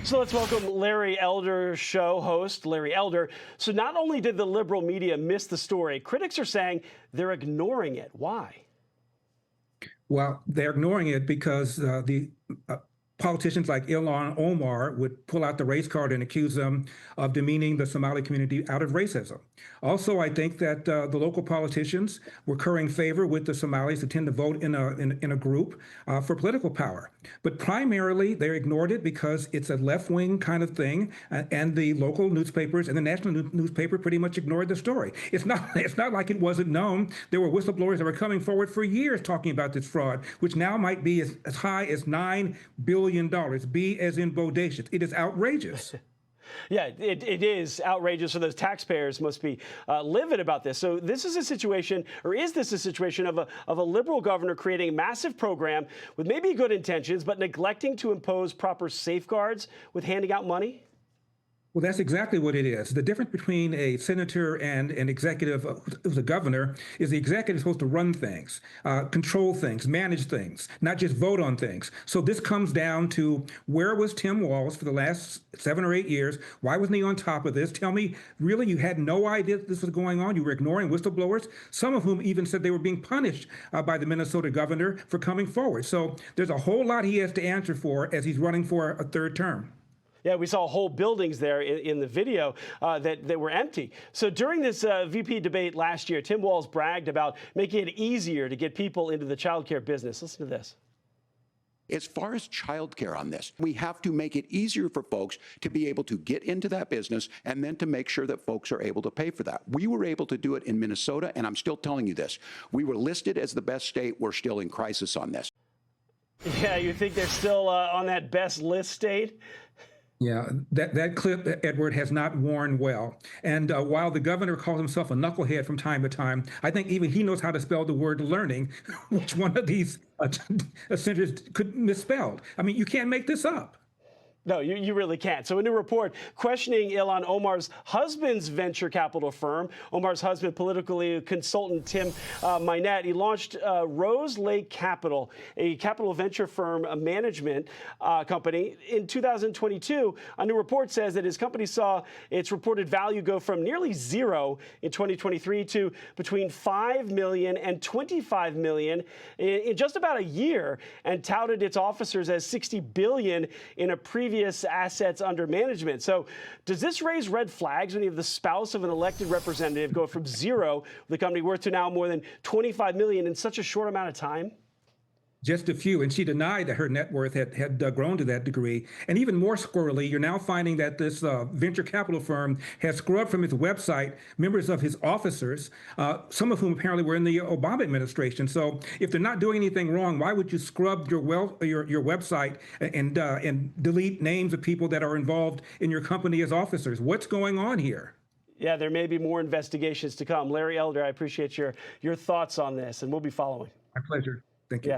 So let's welcome Larry Elder, show host Larry Elder. So not only did the liberal media miss the story, critics are saying they're ignoring it. Why? Well, they're ignoring it because the politicians like Ilhan Omar would pull out the race card and accuse them of demeaning the Somali community out of racism. Also, I think that the local politicians were currying favor with the Somalis who tend to vote in a group for political power. But primarily, they ignored it because it's a left-wing kind of thing, and the local newspapers and the national newspaper pretty much ignored the story. It's not like it wasn't known. There were whistleblowers that were coming forward for years talking about this fraud, which now might be as high as $9 billion. B as in bodacious. It is outrageous. Yeah, it is outrageous. So those taxpayers must be livid about this. So this is a situation, or is this a situation of a liberal governor creating a massive program with maybe good intentions, but neglecting to impose proper safeguards with handing out money? Well, that's exactly what it is. The difference between a senator and an executive who's a governor is the executive is supposed to run things, control things, manage things, not just vote on things. So this comes down to, where was Tim Walz for the last 7 or 8 years? Why wasn't he on top of this? Tell me, really, you had no idea this was going on? You were ignoring whistleblowers, some of whom even said they were being punished by the Minnesota governor for coming forward. So there's a whole lot he has to answer for as he's running for a third term. Yeah, we saw whole buildings there in the video that were empty. So during this VP debate last year, Tim Walz bragged about making it easier to get people into the childcare business. Listen to this. As far as childcare on this, we have to make it easier for folks to be able to get into that business and then to make sure that folks are able to pay for that. We were able to do it in Minnesota, and I'm still telling you this. We were listed as the best state. We're still in crisis on this. Yeah, you think they're still on that best list state? Yeah, that clip, Edward, has not worn well. And while the governor calls himself a knucklehead from time to time, I think even he knows how to spell the word learning, which one of these senators could misspelled. I mean, you can't make this up. No, you really can't. So a new report questioning Ilhan Omar's husband's venture capital firm. Omar's husband, political consultant Tim Minette, he launched Rose Lake Capital, a capital venture firm, a management company, in 2022. A new report says that his company saw its reported value go from nearly zero in 2023 to between $5 million and $25 million in just about a year, and touted its officers as $60 billion in a previous assets under management. So does this raise red flags when you have the spouse of an elected representative go from zero, the company worth, to now more than $25 million in such a short amount of time? Just a few, and she denied that her net worth had grown to that degree. And even more squirrely, you're now finding that this venture capital firm has scrubbed from its website members of his officers, some of whom apparently were in the Obama administration. So if they're not doing anything wrong, why would you scrub your website and delete names of people that are involved in your company as officers? What's going on here? Yeah, there may be more investigations to come. Larry Elder, I appreciate your thoughts on this, and we'll be following. My pleasure. Thank you. Yeah.